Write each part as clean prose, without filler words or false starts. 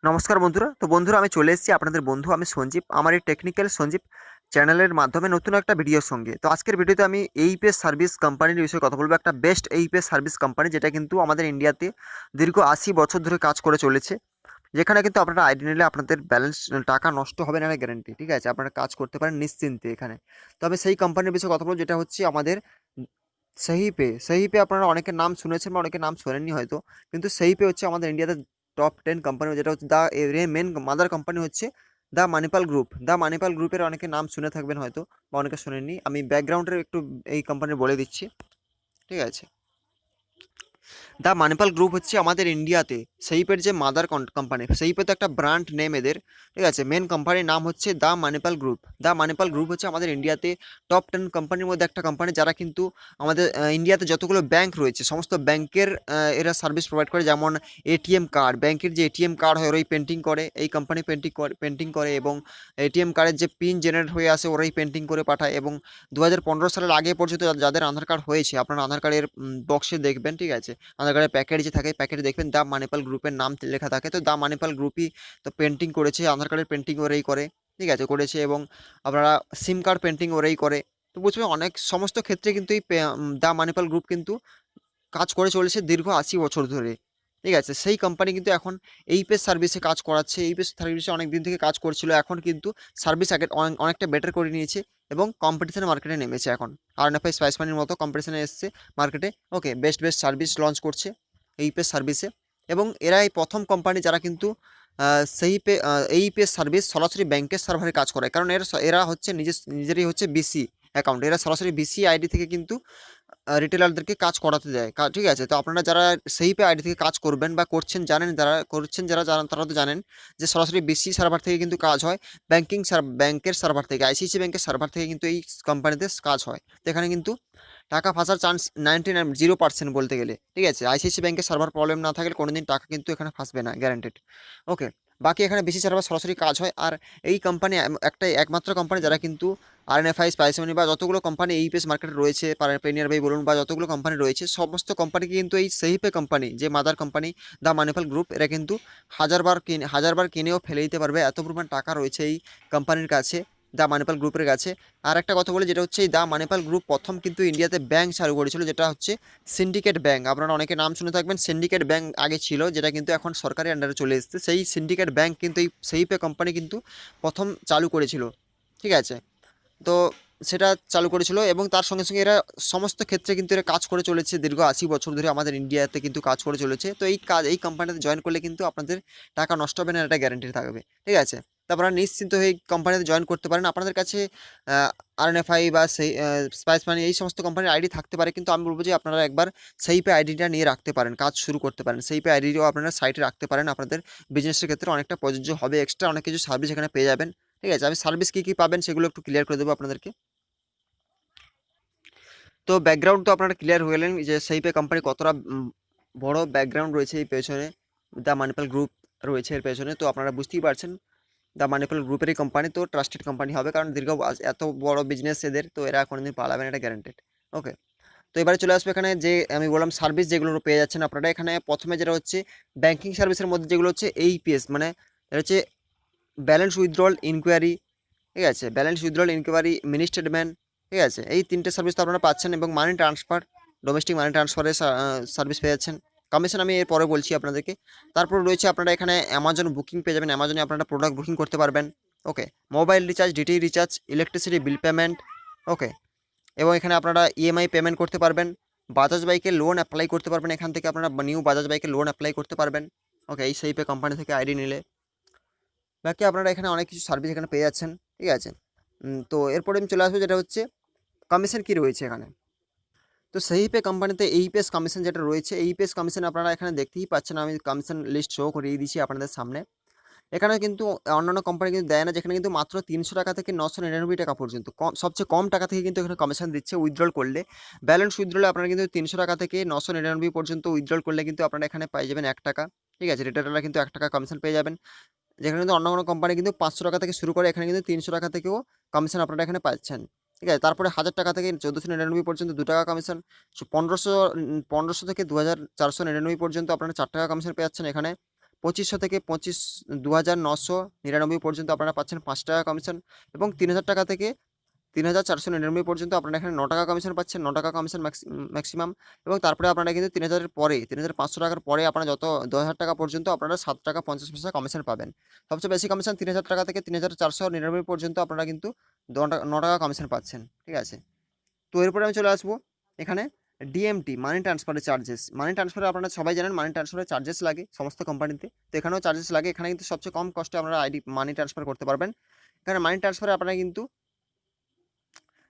নমস্কার বন্ধুরা। তো বন্ধুরা, আমি চলে এসেছি আপনাদের বন্ধু, আমি সঞ্জীব, আমার এই টেকনিক্যাল সঞ্জীব চ্যানেলের মাধ্যমে নতুন একটা ভিডিওর সঙ্গে। তো আজকের ভিডিওতে আমি এইপেস সার্ভিস কোম্পানির বিষয়ে কথা বলবো, একটা বেস্ট এইপেস সার্ভিস কোম্পানি যেটা কিন্তু আমাদের ইন্ডিয়াতে দীর্ঘ 80 বছর ধরে কাজ করে চলেছে। যেখানে কিন্তু আপনারা আইডি নিলে আপনাদের ব্যালেন্স টাকা নষ্ট হবে না, গ্যারান্টি। ঠিক আছে, আপনারা কাজ করতে পারেন নিশ্চিন্তে এখানে। তো আমি সেই কোম্পানির বিষয়ে কথা বলবো যেটা হচ্ছে আমাদের সেই পে আপনারা অনেকের নাম শুনেছেন বা অনেকের নাম শোনেননি হয়তো, কিন্তু সেই পে হচ্ছে আমাদের ইন্ডিয়াতে টপ 10 কোম্পানি, যেটা হচ্ছে মেন মাদার কোম্পানি হচ্ছে দ্য মানিপাল গ্রুপের অনেকে নাম শুনে থাকবেন হয়তো বা অনেকে শোনেননি। আমি ব্যাকগ্রাউন্ডের একটু এই কোম্পানি বলে দিচ্ছি। ঠিক আছে, দ্য মানিপাল গ্রুপ হচ্ছে আমাদের ইন্ডিয়াতে সেইপের যে মাদার কোম্পানি, সেইপে তো একটা ব্র্যান্ড নেম এদের। ঠিক আছে, মেন কোম্পানির নাম হচ্ছে the Manipal group. The Manipal group হচ্ছে আমাদের ইন্ডিয়াতে টপ 10 কোম্পানির মধ্যে একটা কোম্পানি, যারা কিন্তু আমাদের ইন্ডিয়াতে যতগুলো ব্যাংক রয়েছে সমস্ত ব্যাংকের এরা সার্ভিস প্রোভাইড করে। যেমন এটিএম কার্ড, ব্যাংকের যে এটিএম কার্ড হয় ওরাই পেন্টিং করে, এই কোম্পানি পেন্টিং করে এবং এটিএম কার্ডের যে পিন জেনারেট হয়ে আসে ওরাই পেন্টিং করে পাঠায়। এবং 2015 সালের আগে পর্যন্ত যাদের আধার কার্ড হয়েছে, আপনারা আধার কার্ডের বক্সে দেখবেন। ঠিক আছে, আধার কার্ডের প্যাকেট যে থাকে, প্যাকেটে দেখবেন দ্য মানিপাল গ্রুপের নাম লেখা থাকে। তো দ্য মানিপাল গ্রুপই তো পেন্টিং করেছে, আধার কার্ডের পেন্টিং ওরাই করে। ঠিক আছে, করেছে। এবং আপনারা সিম কার্ড পেন্টিং ওরাই করে। তো বুঝবেন অনেক সমস্ত ক্ষেত্রে কিন্তু এই দ্য মানিপাল গ্রুপ কিন্তু কাজ করে চলেছে দীর্ঘ 80 বছর ধরে। ঠিক আছে, সেই কোম্পানি কিন্তু এখন এইপেস সার্ভিসে কাজ করাচ্ছে। এইপেস সার্ভিসে অনেক দিন থেকে কাজ করছিল, এখন কিন্তু সার্ভিস আগে অনেকটা বেটার করে নিয়েছে এবং কম্পিটিশন মার্কেটে নেমেছে এখন। আরএনএফআই স্পাইস মানির মতো কম্পিটিশনে এসছে মার্কেটে। ওকে, বেস্ট বেস্ট সার্ভিস লঞ্চ করছে এইপেস সার্ভিসে। এবং এরাই প্রথম কোম্পানি যারা কিন্তু এইপেস সার্ভিস সরাসরি ব্যাংকের সার্ভারে কাজ করে। কারণ এরা হচ্ছে নিজেরই হচ্ছে বিসি অ্যাকাউন্ট, এরা সরাসরি বিসি আইডি থেকে কিন্তু রিটেলারদেরকে কাজ করাতে দেয়। ঠিক আছে, তো আপনারা যারা সেই পে আইডি থেকে কাজ করবেন বা করছেন জানেন, যারা জানেন তারা তো জানেন যে সরাসরি বিসি সার্ভার থেকে কিন্তু কাজ হয়। ব্যাংকের সার্ভার থেকে, আইসিআইসি ব্যাংকের সার্ভার থেকে কিন্তু এই কোম্পানিতে কাজ হয়। তো এখানে কিন্তু টাকা ফাঁসার চান্স 0% বলতে গেলে। ঠিক আছে, আইসিআইসি ব্যাংকের সার্ভার প্রবলেম না থাকলে কোনোদিন টাকা কিন্তু এখানে ফাঁসবে না, গ্যারান্টেড। ওকে, বাকি এখানে বেশি সার্ভার সরাসরি কাজ হয়। আর এই কোম্পানি একমাত্র কোম্পানি যারা কিন্তু আরএনএফআই, স্পাইসমানি বা যতগুলো কোম্পানি এইপেস মার্কেটে রয়েছে, পেনিয়ার ভাই বলুন বা যতগুলো কোম্পানি রয়েছে, সমস্ত কোম্পানিকে কিন্তু এই সেইপে কোম্পানি, যে mother company the Manipal group, এরা কিন্তু হাজারবার কিনেও ফেলে দিতে পারবে, এত পরিমাণ টাকা রয়েছে এই কোম্পানির কাছে, দ্য মানিপাল গ্রুপের কাছে। আর একটা কথা বলি, যেটা হচ্ছে এই দ্য মানিপাল গ্রুপ প্রথম কিন্তু ইন্ডিয়াতে ব্যাংক চালু করেছিল, যেটা হচ্ছে সিন্ডিকেট ব্যাংক। আপনারা অনেকে নাম শুনে থাকবেন, সিন্ডিকেট ব্যাংক আগে ছিল, যেটা কিন্তু এখন সরকারি আন্ডারে চলে এসেছে। সেই সিন্ডিকেট ব্যাংক কিন্তু এই সেইপে কোম্পানি কিন্তু প্রথম চালু করেছিল। ঠিক আছে, তো সেটা চালু করেছিল এবং তার সঙ্গে সঙ্গে এরা সমস্ত ক্ষেত্রে কিন্তু এরা কাজ করে চলেছে দীর্ঘ 80 বছর ধরে আমাদের ইন্ডিয়াতে কিন্তু কাজ করে চলেছে। তো এই কোম্পানিতে জয়েন করলে কিন্তু আপনাদের টাকা নষ্ট হবে না, এটা গ্যারান্টি থাকবে। ঠিক আছে, তারপর আপনারা নিশ্চিন্ত হয়ে এই কোম্পানিতে জয়েন করতে পারেন। আপনাদের কাছে আরএনএফআই বা সেই স্পাইস মানি এই সমস্ত কোম্পানির আইডি থাকতে পারে, কিন্তু আমি বলবো যে আপনারা একবার সেই পে আইডিটা নিয়ে রাখতে পারেন, কাজ শুরু করতে পারেন। সেই পে আইডিও আপনারা সাইটে রাখতে পারেন, আপনাদের বিজনেসের ক্ষেত্রে অনেকটা প্রযোজ্য হবে। এক্সট্রা অনেক কিছু সার্ভিস এখানে পেয়ে যাবেন। ঠিক আছে, আমি সার্ভিস কী কী পাবেন সেগুলো একটু ক্লিয়ার করে দেবো আপনাদেরকে। তো ব্যাকগ্রাউন্ড তো আপনারা ক্লিয়ার হয়ে গেলেন যে সেইপে কোম্পানি কতটা বড় ব্যাকগ্রাউন্ড রয়েছে এই পেছনে, দ্য মানিপাল গ্রুপ রয়েছে এর পেছনে। তো আপনারা বুঝতেই পারছেন দ্য মানিপাল গ্রুপেরই কোম্পানি, তো ট্রাস্টেড কোম্পানি হবে, কারণ দীর্ঘ এত বড় বিজনেস এদের, তো এরা কোনোদিন পালাবে না, এটা গ্যারান্টেড। ওকে, তো এবারে চলে আসবে এখানে যে আমি বললাম সার্ভিস যেগুলো পেয়ে যাচ্ছেন আপনারা এখানে। প্রথমে যেটা হচ্ছে ব্যাংকিং সার্ভিসের মধ্যে যেগুলো হচ্ছে এইপিএস, মানে এটা হচ্ছে ব্যালেন্স উইথড্রল ইনকোয়ারি। ঠিক আছে, balance withdrawal enquiry, mini statement. ঠিক আছে, এই তিনটে সার্ভিস তো আপনারা পাচ্ছেন। এবং মানি ট্রান্সফার, ডোমেস্টিক মানি ট্রান্সফারের সার্ভিস পেয়ে যাচ্ছেন। কমিশন আমি এর পরে বলছি আপনাদেরকে। তারপর রয়েছে আপনারা এখানে অ্যামাজন বুকিং পেয়ে যাবেন, অ্যামাজনে আপনারা প্রোডাক্ট বুকিং করতে পারবেন। Okay, mobile recharge, DTH recharge, electricity bill payment. Okay, এবং এখানে আপনারা ইএমআই পেমেন্ট করতে পারবেন। বাজাজ বাইকের লোন অ্যাপ্লাই করতে পারবেন, এখান থেকে আপনারা নিউ বাজাজ বাইকের লোন অ্যাপ্লাই করতে পারবেন। ওকে, এই সেইপে কোম্পানি থেকে আইডি নিলে। বাকি আপনারা এখানে অনেক কিছু সার্ভিস এখানে পেয়ে যাচ্ছেন। ঠিক আছে, তো এরপরে আমি চলে আসবো যেটা হচ্ছে কমিশন কী রয়েছে এখানে। তো সেই পে কোম্পানিতে এইপিএস কমিশন যেটা রয়েছে, এইপিএস কমিশন আপনারা এখানে দেখতেই পাচ্ছেন, আমি কমিশন লিস্ট শো করিয়ে দিচ্ছি আপনাদের সামনে। এখানে কিন্তু অন্যান্য কোম্পানি কিন্তু দেয় না, যেখানে কিন্তু মাত্র 300 টাকা থেকে 999 টাকা পর্যন্ত সবচেয়ে কম টাকা থেকে কিন্তু এখানে কমিশন দিচ্ছে উইথড্রল করলে। ব্যালেন্স উইথড্রলে আপনারা কিন্তু 300 টাকা থেকে 999 পর্যন্ত উইথড্রল করলে কিন্তু আপনারা এখানে পেয়ে যাবেন 1 টাকা। ঠিক আছে, রিটেলাররা কিন্তু 1 টাকা কমিশন পেয়ে যাবেন। যেখানে কিন্তু অন্য কোনো কোম্পানি কিন্তু 500 টাকা থেকে শুরু করে, এখানে কিন্তু 300 টাকা থেকেও কমিশন আপনারা এখানে পাচ্ছেন। ঠিক আছে, তারপরে 1000 টাকা থেকে 1499 পর্যন্ত 2 টাকা কমিশন। 1500 থেকে 2499 পর্যন্ত আপনারা 4 টাকা কমিশন পেয়ে যাচ্ছেন এখানে। 2500 থেকে 2999 পর্যন্ত আপনারা পাচ্ছেন 5 টাকা কমিশন, এবং 3000 টাকা থেকে 3499 পর্যন্ত আপনারা এখানে 9 টাকা কমিশন পাচ্ছেন, 9 টাকা কমিশন ম্যাক্সিমাম। এবং তারপরে আপনারা কিন্তু 3000-এর পরে 3500 টাকার পরে আপনারা যত 10,000 টাকা পর্যন্ত আপনারা 7 টাকা 50 পয়সা কমিশন পাবেন। সবচেয়ে বেশি কমিশন 3000 টাকা থেকে 3499 পর্যন্ত আপনারা কিন্তু 9 টাকা কমিশন পাচ্ছেন, ঠিক আছে। তো এরপরে আমি চলে আসবো এখানে ডিএমটি, মানি ট্রান্সফারের চার্জেস। মানি ট্রান্সফারে আপনারা সবাই জানেন মানি ট্রান্সফারের চার্জেস লাগে সমস্ত কোম্পানিতে, তো এখানেও চার্জেস লাগে। এখানে কিন্তু সবচেয়ে কম কস্টে আপনারা মানি ট্রান্সফার করতে পারবেন। এখানে মানি ট্রান্সফারে আপনারা কিন্তু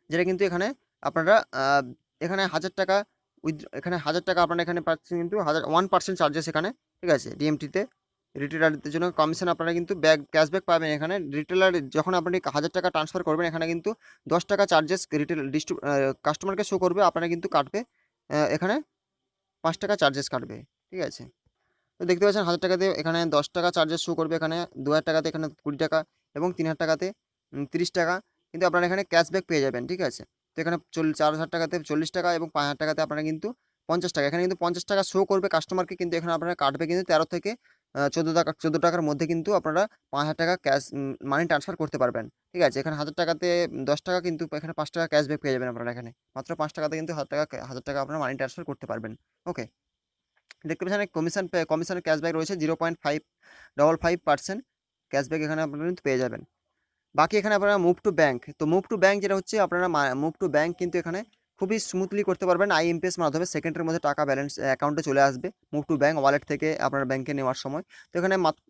যেটা কিন্তু এখানে আপনারা এখানে 1000 টাকা এখানে 1000 টাকা আপনারা এখানে পাচ্ছেন কিন্তু 1% চার্জেস এখানে, ঠিক আছে। ডিএমটিতে রিটেলারদের জন্য কমিশন আপনারা কিন্তু ক্যাশব্যাক পাবেন। এখানে রিটেলার যখন আপনি 1000 টাকা ট্রান্সফার করবেন এখানে কিন্তু 10 টাকা চার্জেস রিটেল কাস্টমারকে শো করবে, আপনারা কিন্তু কাটবে এখানে 5 টাকা চার্জেস কাটবে, ঠিক আছে। তো দেখতে পাচ্ছেন 1000 টাকাতে এখানে 10 টাকা চার্জেস শো করবে, এখানে 2000 টাকাতে এখানে 20 টাকা, এবং 3000 টাকাতে 30 টাকা কিন্তু আপনারা এখানে ক্যাশব্যাক পেয়ে যাবেন, ঠিক আছে। তো এখানে 4000 টাকাতে 40 টাকা এবং 5000 টাকাতে আপনারা কিন্তু 50 টাকা, এখানে কিন্তু 50 টাকা শো করবে কাস্টমারকে, কিন্তু এখানে আপনারা কাটবে কিন্তু 13 থেকে 14 টাকার মধ্যে কিন্তু আপনারা 5000 টাকা ক্যাশ মানি ট্রান্সফার করতে পারবেন, ঠিক আছে। এখানে 1000 টাকাতে 10 টাকা, কিন্তু এখানে 5 টাকা ক্যাশব্যাক পেয়ে যাবেন আপনারা। এখানে মাত্র 5 টাকাতে কিন্তু 1000 টাকা আপনারা মানি ট্রান্সফার করতে পারবেন, ওকে। দেখতে পাচ্ছেন কমিশনের ক্যাশব্যাক রয়েছে 0.555% ক্যাশব্যাক এখানে আপনারা কিন্তু পেয়ে যাবেন। বাকি এখানে আপনারা মুভ টু ব্যাঙ্ক, তো মুভ টু ব্যাঙ্ক যেটা হচ্ছে আপনারা মুভ টু ব্যাঙ্ক কিন্তু এখানে খুবই স্মুথলি করতে পারবেন আইএমপিএস মাধ্যমে। সেকেন্ডের মধ্যে টাকা ব্যালেন্স অ্যাকাউন্টে চলে আসবে মুভ টু ব্যাঙ্ক ওয়ালেট থেকে আপনার ব্যাঙ্কে নেওয়ার সময়। তো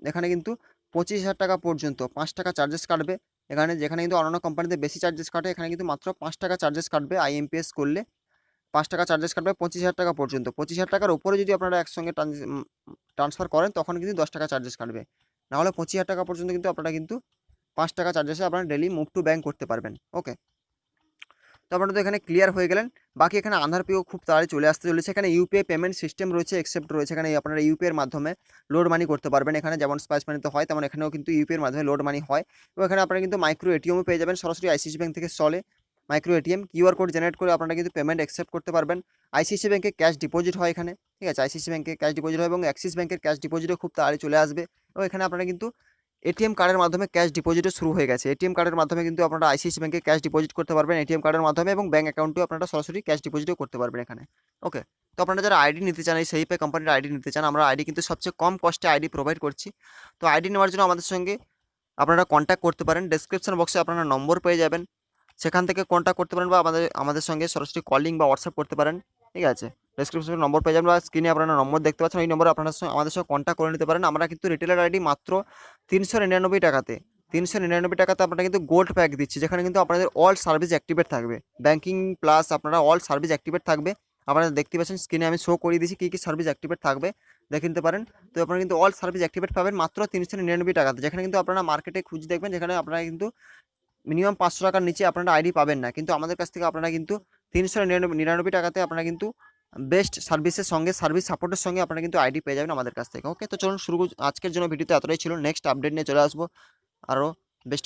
এখানে কিন্তু 25,000 টাকা পর্যন্ত 5 টাকা চার্জেস কাটবে এখানে, যেখানে কিন্তু অন্যান্য কোম্পানিতে বেশি চার্জেস কাটে, এখানে কিন্তু মাত্র 5 টাকা চার্জেস কাটবে। আইএমপিএস করলে 5 টাকা চার্জেস কাটবে 25,000 টাকা পর্যন্ত। 25,000 টাকার উপরে যদি আপনারা একসঙ্গে ট্রান্সফার করেন তখন কিন্তু 10 টাকা চার্জেস কাটবে, নাহলে 25,000 টাকা পর্যন্ত কিন্তু আপনারা কিন্তু 5 টাকা চার্জেসে আপনারা ডেলি মুভ টু ব্যাঙ্ক করতে পারবেন, ওকে। তো আপনারা তো এখানে ক্লিয়ার হয়ে গেলেন। বাকি এখানে আধার পেও খুব তাড়াতাড়ি চলে আসতে চলেছে। এখানে ইউপিআই পেমেন্ট সিস্টেম রয়েছে, অ্যাকসেপ্ট রয়েছে। এখানে আপনারা ইউপিআইয়ের মাধ্যমে লোড মানি করতে পারবেন। এখানে যেমন স্পাইস মানিতে হয় তেমন এখানেও কিন্তু ইউপিআইয়ের মাধ্যমে লোড মানি হয়, এবং এখানে আপনারা কিন্তু মাইক্রো এটিএমও পেয়ে যাবেন। সরাসরি আইসিআইসি ব্যাঙ্ক থেকে চলে micro ATM, QR code generate করে আপনারা কিন্তু পেমেন্ট অ্যাকসেপ্ট করতে পারবেন। আইসিআইসি ব্যাঙ্কে ক্যাশ ডিপোজিট হয় এখানে, ঠিক আছে। আইসিআইসি ব্যাঙ্কে ক্যাশ ডিপোজিট হয় এবং অ্যাক্সিস ব্যাঙ্কের ক্যাশ ডিপোজিটও খুব তাড়াতাড়ি চলে আসবে। এবং এখানে আপনারা কিন্তু এটিএম কার্ডের মাধ্যমে ক্যাশ ডিপোজিটও শুরু হয়ে গেছে। এটিএম কার্ডের মাধ্যমে কিন্তু আপনারা আইসিআইসি ব্যাঙ্কে ক্যাশ ডিপোজিট করতে পারবেন এটিএম কার্ডের মাধ্যমে, এবং ব্যাঙ্ক অ্যাকাউন্টেও আপনারা সরাসরি ক্যাশ ডিপোজিটও করতে পারবেন এখানে, ওকে। তো আপনারা যারা আইডি নিতে চান, এই সেইপে কোম্পানির আইডি নিতে চান, আমরা আইডি কিন্তু সবচেয়ে কম কস্টে আইডি প্রোভাইড করছি। তো আইডি নেওয়ার জন্য আমাদের সঙ্গে আপনারা কন্ট্যাক্ট করতে পারেন। ডেসক্রিপশন বক্সে আপনারা নম্বর পেয়ে যাবেন, সেখান থেকে কন্ট্যাক্ট করতে পারেন, বা আমাদের সঙ্গে সরাসরি কলিং বা হোয়াটসঅ্যাপ করতে পারেন, ঠিক আছে। ডেসক্রিপশনে নম্বর পেয়ে যাবেন, বা স্ক্রিনে আপনারা নম্বর দেখতে পাচ্ছেন, ওই নম্বরে আপনারা আমাদের সঙ্গে কন্ট্যাক্ট করে নিতে পারেন। আমরা কিন্তু রিটেলার আইডি মাত্র 399 টাকাতে 399 টাকাতে আপনারা কিন্তু গোল্ড প্যাক দিচ্ছি, যেখানে কিন্তু আপনাদের অল সার্ভিস অ্যাক্টিভেট থাকবে, ব্যাঙ্কিং প্লাস আপনারা অল সার্ভিস অ্যাক্টিভেট থাকবে। আপনারা দেখতে পাচ্ছেন স্ক্রিনে আমি শো করে দিয়েছি কী কী সার্ভিস অ্যাক্টিভেট থাকবে, দেখে নিতে পারেন। তো আপনারা কিন্তু অল সার্ভিস অ্যাক্টিভেট পাবেন মাত্র 399 টাকাতে, যেখানে কিন্তু আপনারা মার্কেটে খুঁজে দেখবেন, যেখানে আপনারা কিন্তু মিনিমাম 500 টাকার নিচে আপনারা আইডি পাবেন না, কিন্তু আমাদের কাছ থেকে আপনারা কিন্তু 399 টাকাতে আপনারা কিন্তু বেস্ট সার্ভিসের সঙ্গে সার্ভিস সাপোর্টের সঙ্গে আপনারা কিন্তু আইডি পেয়ে যাবেন আমাদের কাছ থেকে, ওকে। তো চলুন শুরু, আজকের জন্য ভিডিওতে এতটাই ছিল। নেক্সট আপডেট নিয়ে চলে আসবো আরও বেস্ট